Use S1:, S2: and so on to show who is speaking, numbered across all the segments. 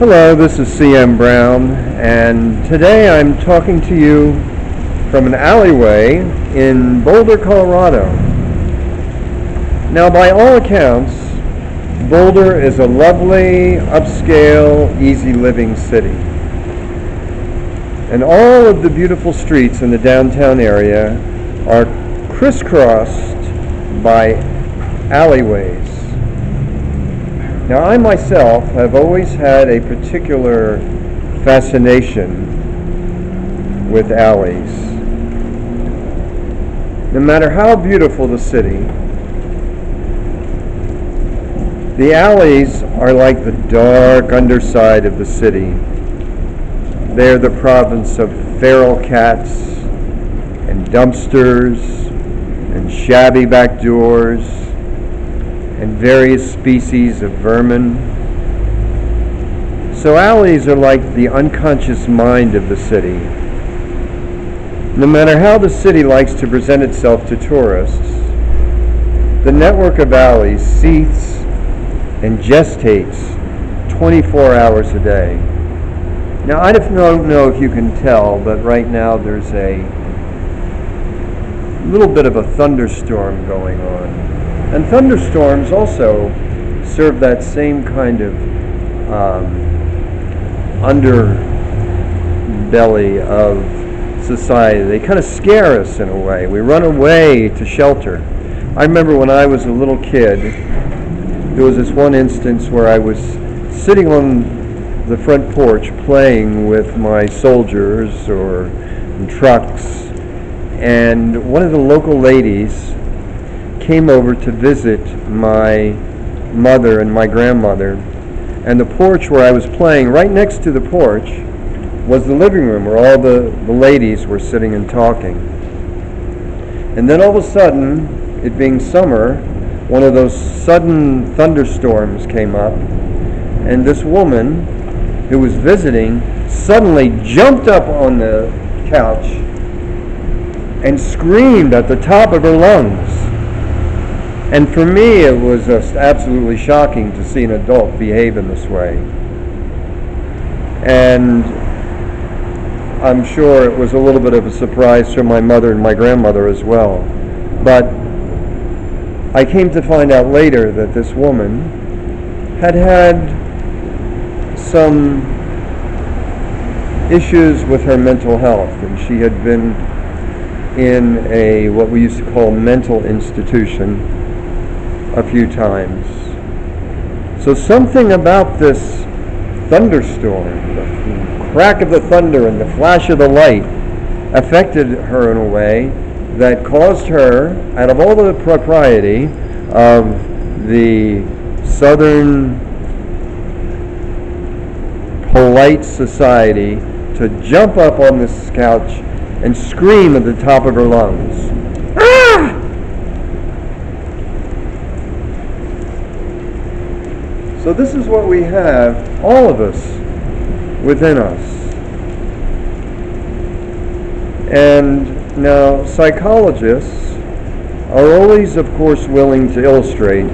S1: Hello, this is C.M. Brown, and today I'm talking to you from an alleyway in Boulder, Colorado. Now, by all accounts, Boulder is a lovely, upscale, easy living city. And all of the beautiful streets in the downtown area are crisscrossed by alleyways. Now, I myself have always had a particular fascination with alleys. No matter how beautiful the city, the alleys are like the dark underside of the city. They're the province of feral cats and dumpsters and shabby back doors and various species of vermin. So alleys are like the unconscious mind of the city. No matter how the city likes to present itself to tourists, the network of alleys seethes and gestates 24 hours a day. Now, I don't know if you can tell, but right now there's a little bit of a thunderstorm going on. And thunderstorms also serve that same kind of underbelly of society. They kind of scare us in a way. We run away to shelter. I remember when I was a little kid, there was this one instance where I was sitting on the front porch playing with my soldiers or trucks, and one of the local ladies came over to visit my mother and my grandmother, and the porch where I was playing, right next to the porch, was the living room where all the ladies were sitting and talking. And then all of a sudden, it being summer, one of those sudden thunderstorms came up, and this woman who was visiting suddenly jumped up on the couch and screamed at the top of her lungs. And for me, it was just absolutely shocking to see an adult behave in this way. And I'm sure it was a little bit of a surprise to my mother and my grandmother as well. But I came to find out later that this woman had some issues with her mental health, and she had been in what we used to call mental institution a few times. So something about this thunderstorm, the crack of the thunder and the flash of the light, affected her in a way that caused her, out of all the propriety of the southern polite society, to jump up on this couch and scream at the top of her lungs. Ah! So this is what we have, all of us, within us. And now psychologists are always, of course, willing to illustrate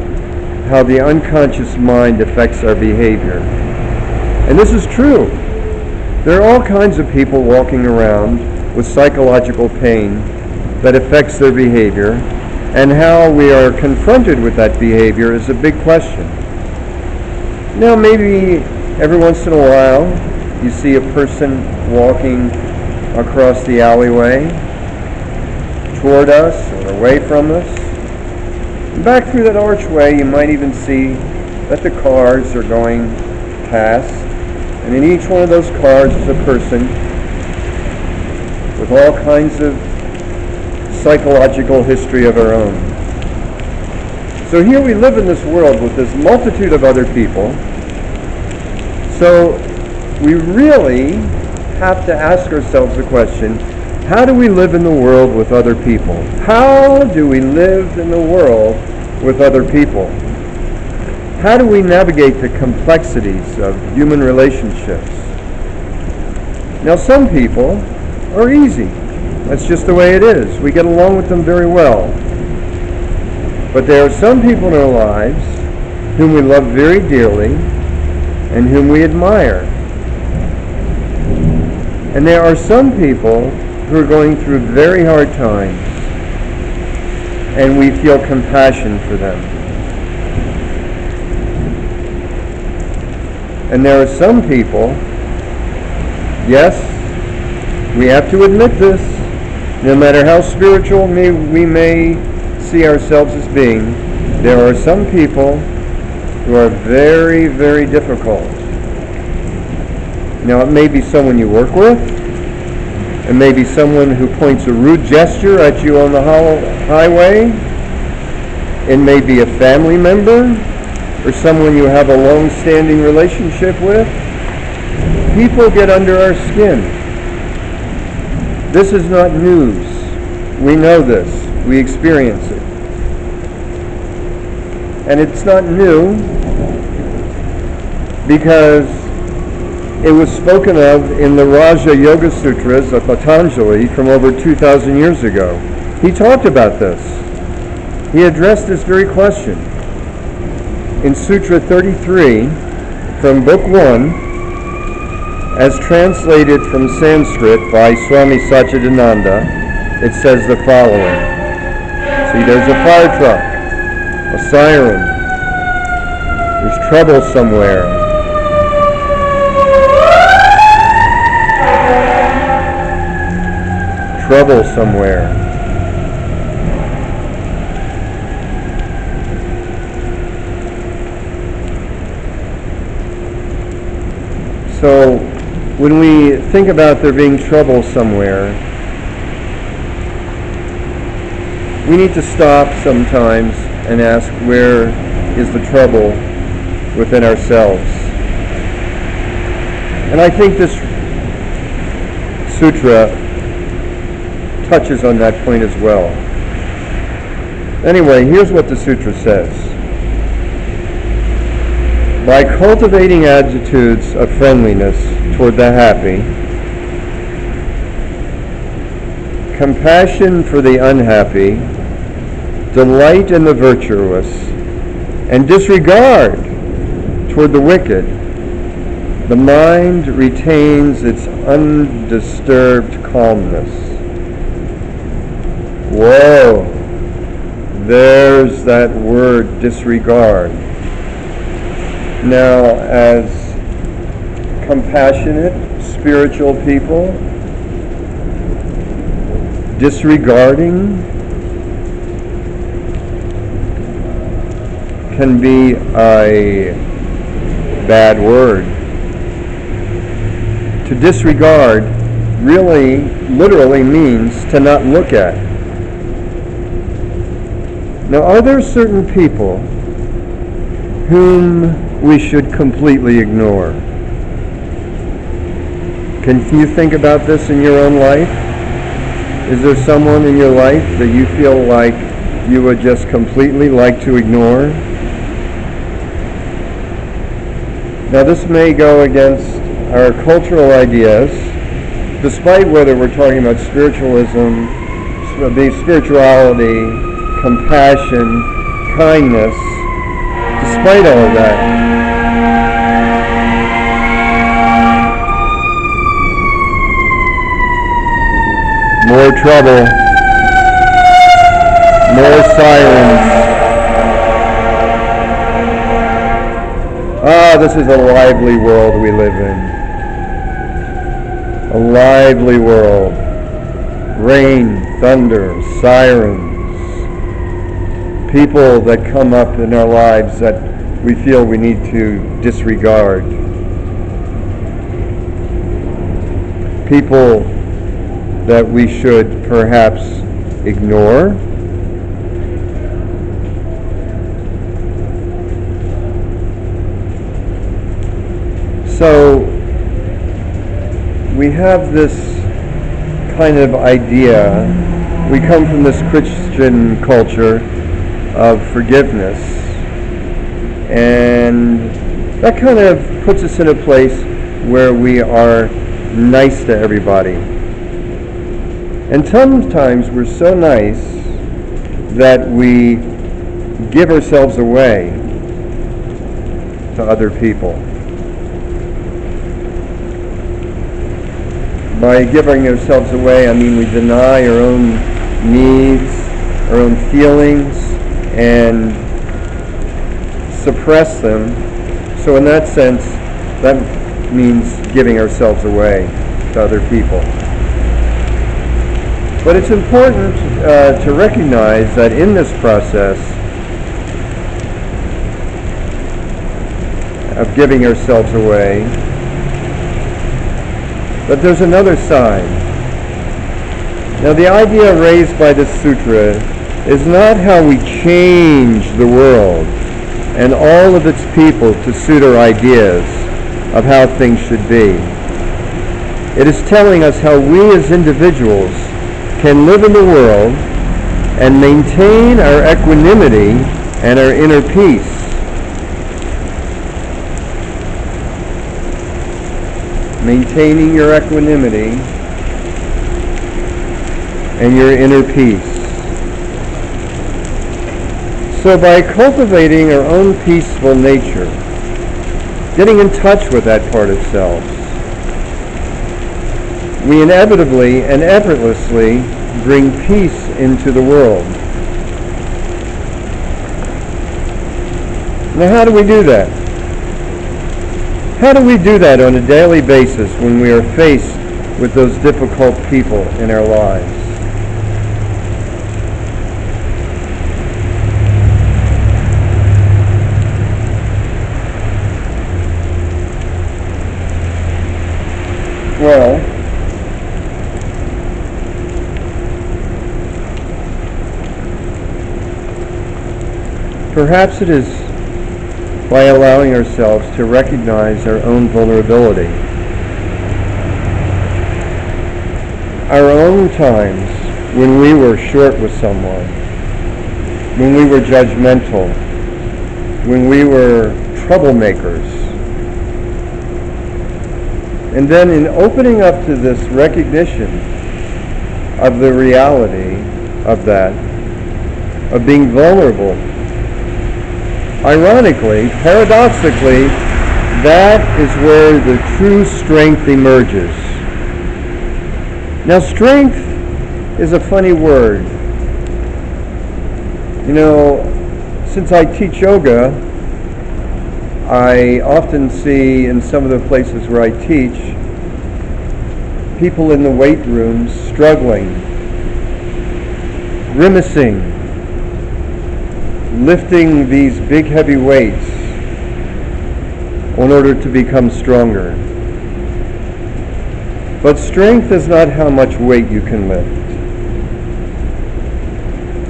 S1: how the unconscious mind affects our behavior. And this is true. There are all kinds of people walking around with psychological pain that affects their behavior, and how we are confronted with that behavior is a big question. Now, maybe every once in a while you see a person walking across the alleyway toward us or away from us. And back through that archway, you might even see that the cars are going past, and in each one of those cars is a person with all kinds of psychological history of our own. So here we live in this world with this multitude of other people. So we really have to ask ourselves the question, how do we live in the world with other people? How do we live in the world with other people? How do we navigate the complexities of human relationships? Now, some people are easy. That's just the way it is. We get along with them very well. But there are some people in our lives whom we love very dearly, and whom we admire. And there are some people who are going through very hard times, and we feel compassion for them. And there are some people, yes, we have to admit this, no matter how spiritual we may see ourselves as being, there are some people who are very, very difficult. Now, it may be someone you work with. It may be someone who points a rude gesture at you on the highway. It may be a family member or someone you have a long-standing relationship with. People get under our skin. This is not news. We know this. We experience it. And it's not new because it was spoken of in the Raja Yoga Sutras of Patanjali from over 2,000 years ago. He talked about this. He addressed this very question. In Sutra 33, from Book 1, as translated from Sanskrit by Swami Satchidananda, it says the following. See, there's a fire truck, a siren. There's trouble somewhere. Trouble somewhere. So, when we think about there being trouble somewhere, we need to stop sometimes and ask, where is the trouble within ourselves? And I think this sutra touches on that point as well. Anyway, here's what the sutra says. By cultivating attitudes of friendliness toward the happy, compassion for the unhappy, delight in the virtuous, and disregard toward the wicked, the mind retains its undisturbed calmness. Whoa, there's that word, disregard. Now, as compassionate, spiritual people, disregarding can be a bad word. To disregard really, literally means to not look at. Now, are there certain people whom we should completely ignore? Can you think about this in your own life? Is there someone in your life that you feel like you would just completely like to ignore? Now, this may go against our cultural ideas, despite whether we're talking about spiritualism, spirituality, compassion, kindness, despite all of that. More trouble, more silence. This is a lively world we live in. A lively world. Rain, thunder, sirens. People that come up in our lives that we feel we need to disregard. People that we should perhaps ignore. So we have this kind of idea. We come from this Christian culture of forgiveness, and that kind of puts us in a place where we are nice to everybody. And sometimes we're so nice that we give ourselves away to other people. By giving ourselves away, I mean we deny our own needs, our own feelings, and suppress them. So in that sense, that means giving ourselves away to other people. But it's important to recognize that in this process of giving ourselves away, but there's another side. Now, the idea raised by this sutra is not how we change the world and all of its people to suit our ideas of how things should be. It is telling us how we as individuals can live in the world and maintain our equanimity and our inner peace. Maintaining your equanimity and your inner peace. So by cultivating our own peaceful nature, getting in touch with that part of selves, we inevitably and effortlessly bring peace into the world. Now, how do we do that? How do we do that on a daily basis when we are faced with those difficult people in our lives? Well, perhaps it is by allowing ourselves to recognize our own vulnerability. Our own times when we were short with someone, when we were judgmental, when we were troublemakers. And then in opening up to this recognition of the reality of that, of being vulnerable, ironically, paradoxically, that is where the true strength emerges. Now, strength is a funny word. You know, since I teach yoga, I often see in some of the places where I teach, people in the weight rooms struggling, grimacing, lifting these big heavy weights in order to become stronger. But strength is not how much weight you can lift.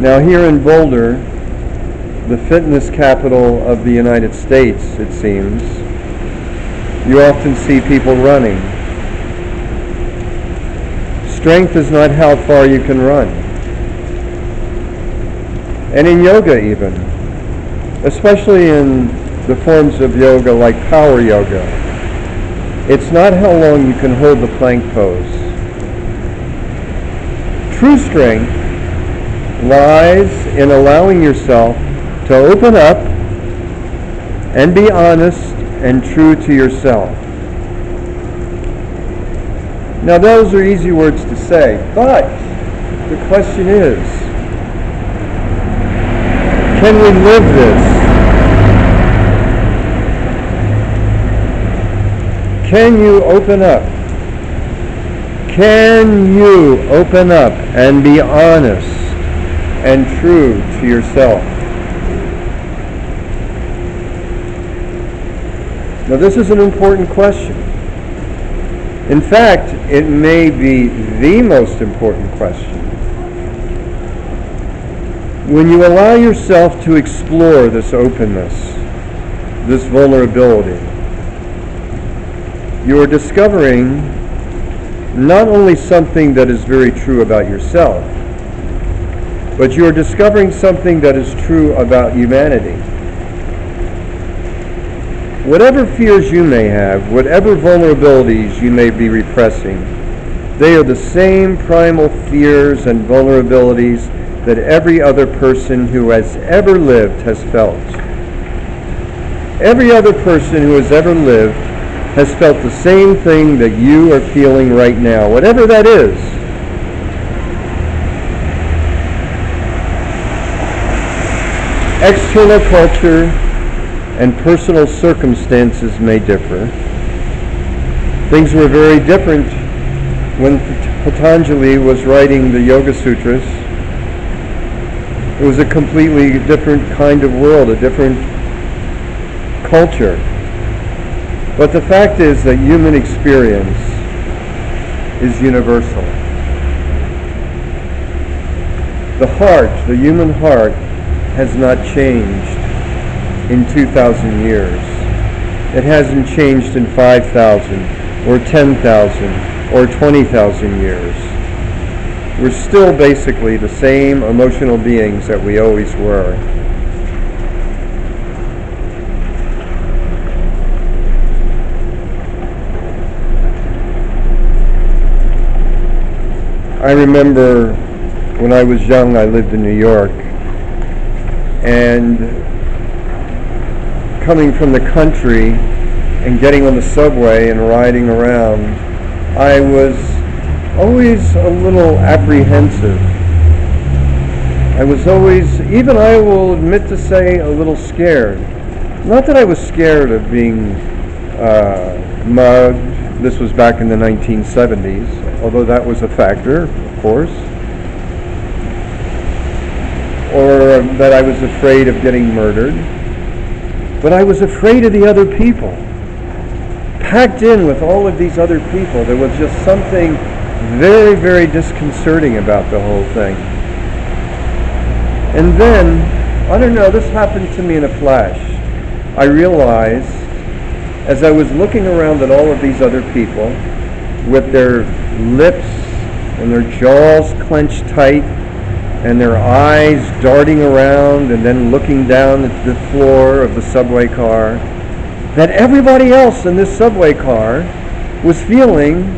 S1: Now here in Boulder, the fitness capital of the United States, it seems, you often see people running. Strength is not how far you can run. And in yoga even, especially in the forms of yoga like power yoga, it's not how long you can hold the plank pose. True strength lies in allowing yourself to open up and be honest and true to yourself. Now those are easy words to say, but the question is, can we live this? Can you open up? Can you open up and be honest and true to yourself? Now this is an important question. In fact, it may be the most important question. When you allow yourself to explore this openness, this vulnerability, you are discovering not only something that is very true about yourself, but you are discovering something that is true about humanity. Whatever fears you may have, whatever vulnerabilities you may be repressing, they are the same primal fears and vulnerabilities that every other person who has ever lived has felt. Every other person who has ever lived has felt the same thing that you are feeling right now, whatever that is. External culture and personal circumstances may differ. Things were very different when Patanjali was writing the Yoga Sutras. It was a completely different kind of world, a different culture. But the fact is that human experience is universal. The heart, the human heart, has not changed in 2,000 years. It hasn't changed in 5,000 or 10,000 or 20,000 years. We're still basically the same emotional beings that we always were. I remember when I was young, I lived in New York, and coming from the country and getting on the subway and riding around, I was always a little apprehensive. I was always, even I will admit to say, a little scared. Not that I was scared of being mugged. This was back in the 1970s, although that was a factor, of course. Or that I was afraid of getting murdered. But I was afraid of the other people. Packed in with all of these other people, there was just something very, very disconcerting about the whole thing. And then, I don't know, this happened to me in a flash. I realized, as I was looking around at all of these other people, with their lips and their jaws clenched tight, and their eyes darting around and then looking down at the floor of the subway car, that everybody else in this subway car was feeling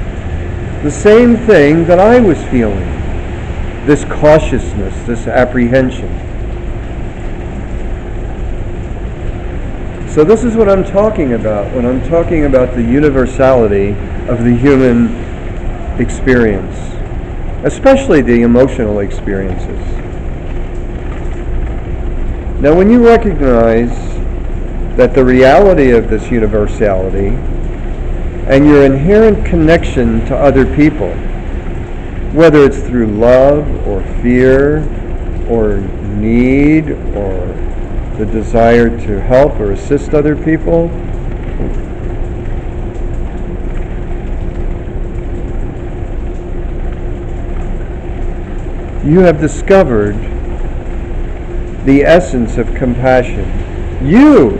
S1: the same thing that I was feeling. This cautiousness, this apprehension. So this is what I'm talking about when I'm talking about the universality of the human experience, especially the emotional experiences. Now, when you recognize that the reality of this universality and your inherent connection to other people, whether it's through love or fear or need or the desire to help or assist other people, you have discovered the essence of compassion. You,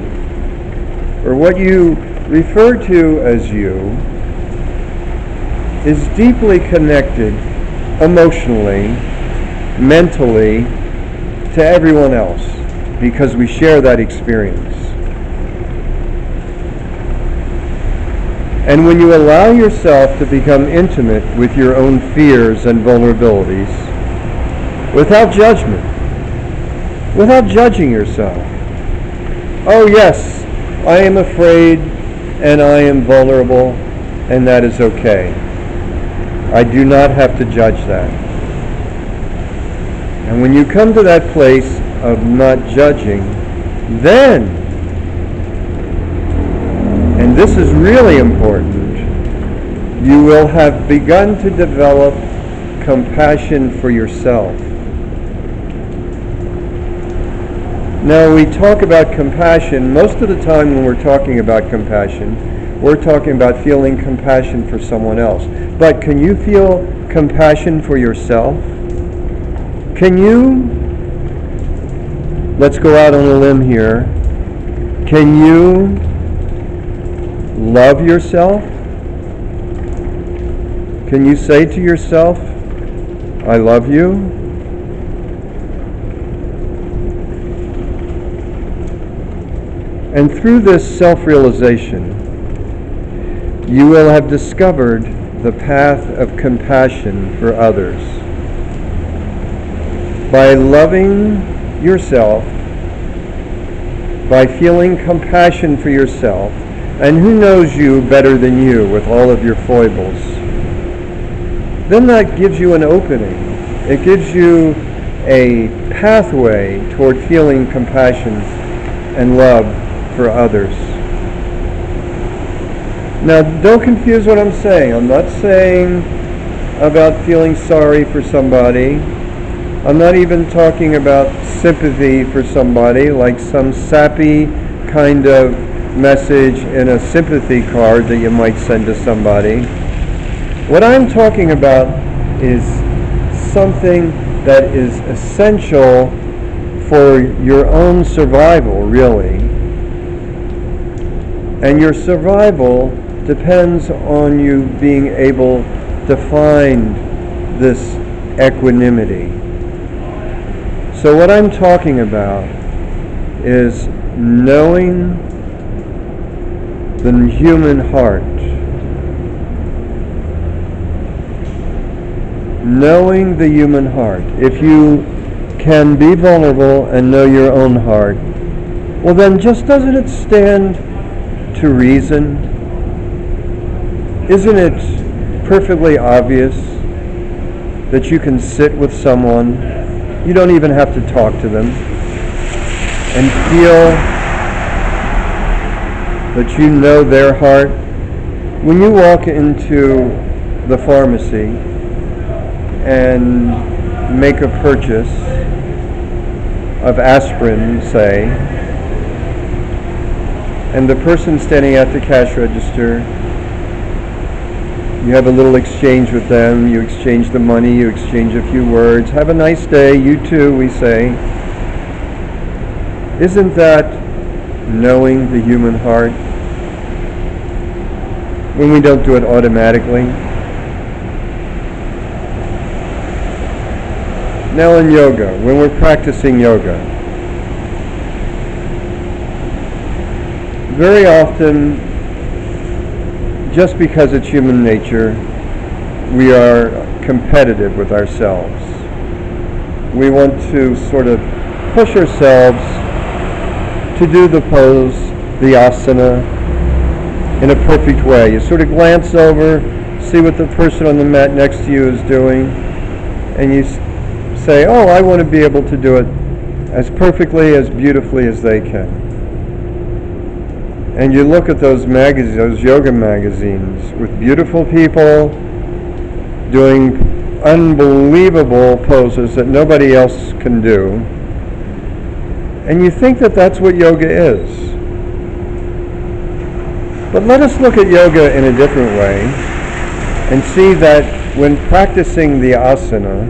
S1: or what you refer to as you, is deeply connected emotionally, mentally, to everyone else, because we share that experience. And when you allow yourself to become intimate with your own fears and vulnerabilities, without judgment, without judging yourself. Oh yes, I am afraid and I am vulnerable, and that is okay. I do not have to judge that. And when you come to that place of not judging, then, and this is really important, you will have begun to develop compassion for yourself. Now, we talk about compassion, most of the time when we're talking about compassion, we're talking about feeling compassion for someone else. But can you feel compassion for yourself? Can you, let's go out on a limb here, can you love yourself? Can you say to yourself, I love you? And through this self-realization, you will have discovered the path of compassion for others. By loving yourself, by feeling compassion for yourself, and who knows you better than you with all of your foibles, then that gives you an opening. It gives you a pathway toward feeling compassion and love for others. Now, don't confuse what I'm saying. I'm not saying about feeling sorry for somebody. I'm not even talking about sympathy for somebody, like some sappy kind of message in a sympathy card that you might send to somebody. What I'm talking about is something that is essential for your own survival, really. And your survival depends on you being able to find this equanimity. So what I'm talking about is knowing the human heart. Knowing the human heart. If you can be vulnerable and know your own heart, well then just doesn't it stand to reason? Isn't it perfectly obvious that you can sit with someone, you don't even have to talk to them, and feel that you know their heart? When you walk into the pharmacy and make a purchase of aspirin, say, and the person standing at the cash register, you have a little exchange with them, you exchange the money, you exchange a few words, have a nice day, you too, we say. Isn't that knowing the human heart? When we don't do it automatically. Now in yoga, when we're practicing yoga, very often, just because it's human nature, we are competitive with ourselves. We want to sort of push ourselves to do the pose, the asana, in a perfect way. You sort of glance over, see what the person on the mat next to you is doing, and you say, oh, I want to be able to do it as perfectly, as beautifully as they can. And you look at those magazines, those yoga magazines, with beautiful people doing unbelievable poses that nobody else can do, and you think that that's what yoga is. But let us look at yoga in a different way and see that when practicing the asana,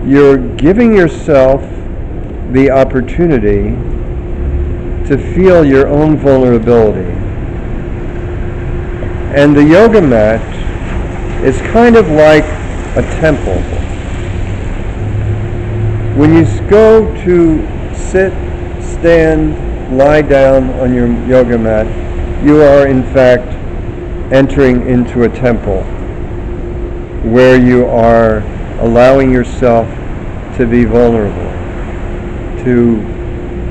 S1: you're giving yourself the opportunity to feel your own vulnerability. And the yoga mat is kind of like a temple. When you go to sit, stand, lie down on your yoga mat, you are in fact entering into a temple where you are allowing yourself to be vulnerable, to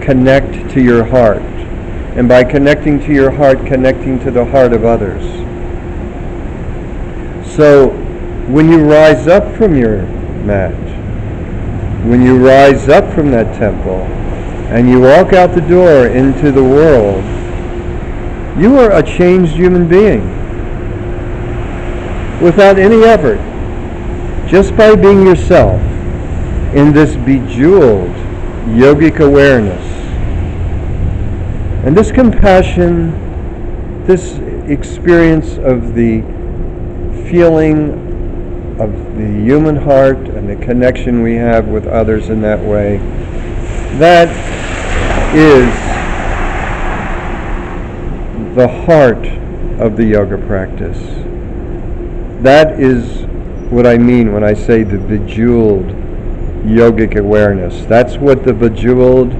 S1: connect to your heart, and by connecting to your heart, connecting to the heart of others. So when you rise up from your mat, when you rise up from that temple, and you walk out the door into the world, you are a changed human being without any effort, just by being yourself in this bejeweled yogic awareness. And this compassion, this experience of the feeling of the human heart and the connection we have with others in that way, that is the heart of the yoga practice. That is what I mean when I say the bejeweled yogic awareness. That's what the bejeweled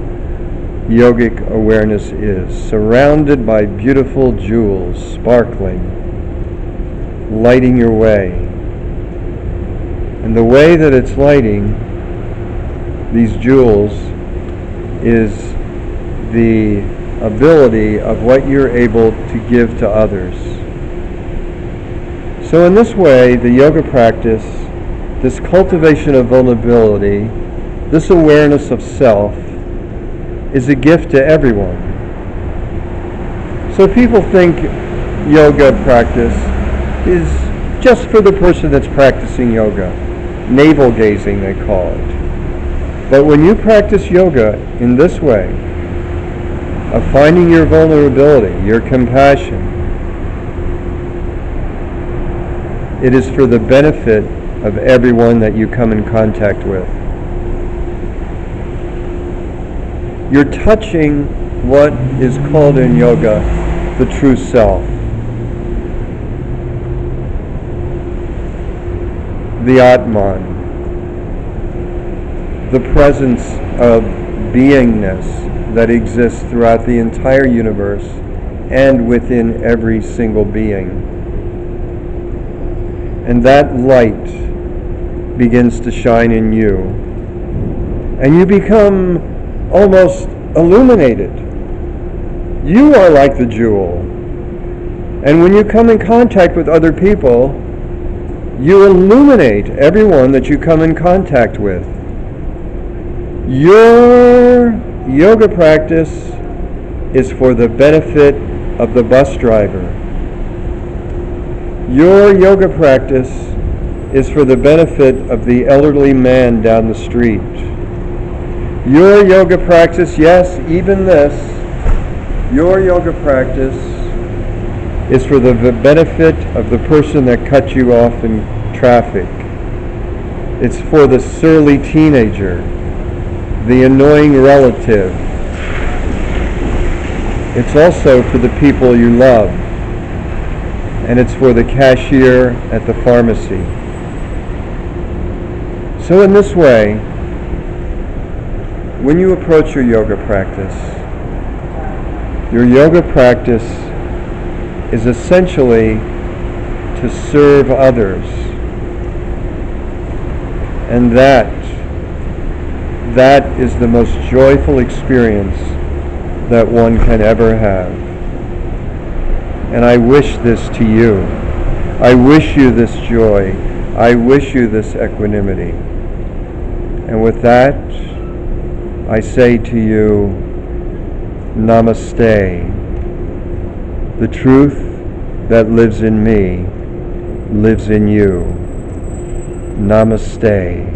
S1: yogic awareness is, surrounded by beautiful jewels, sparkling, lighting your way. And the way that it's lighting these jewels is the ability of what you're able to give to others. So in this way, the yoga practice, this cultivation of vulnerability, this awareness of self, is a gift to everyone. So people think yoga practice is just for the person that's practicing yoga. Navel gazing, they call it. But when you practice yoga in this way, of finding your vulnerability, your compassion, it is for the benefit of everyone that you come in contact with. You're touching what is called in yoga the true self. The Atman. The presence of beingness that exists throughout the entire universe and within every single being. And that light begins to shine in you. And you become almost illuminated. You are like the jewel. And when you come in contact with other people, you illuminate everyone that you come in contact with. Your yoga practice is for the benefit of the bus driver. Your yoga practice is for the benefit of the elderly man down the street. Your yoga practice, yes, even this, your yoga practice is for the benefit of the person that cut you off in traffic. It's for the surly teenager, the annoying relative. It's also for the people you love. And it's for the cashier at the pharmacy. So in this way, when you approach your yoga practice is essentially to serve others. And that is the most joyful experience that one can ever have. And I wish this to you. I wish you this joy. I wish you this equanimity. And with that, I say to you, Namaste. The truth that lives in me lives in you. Namaste.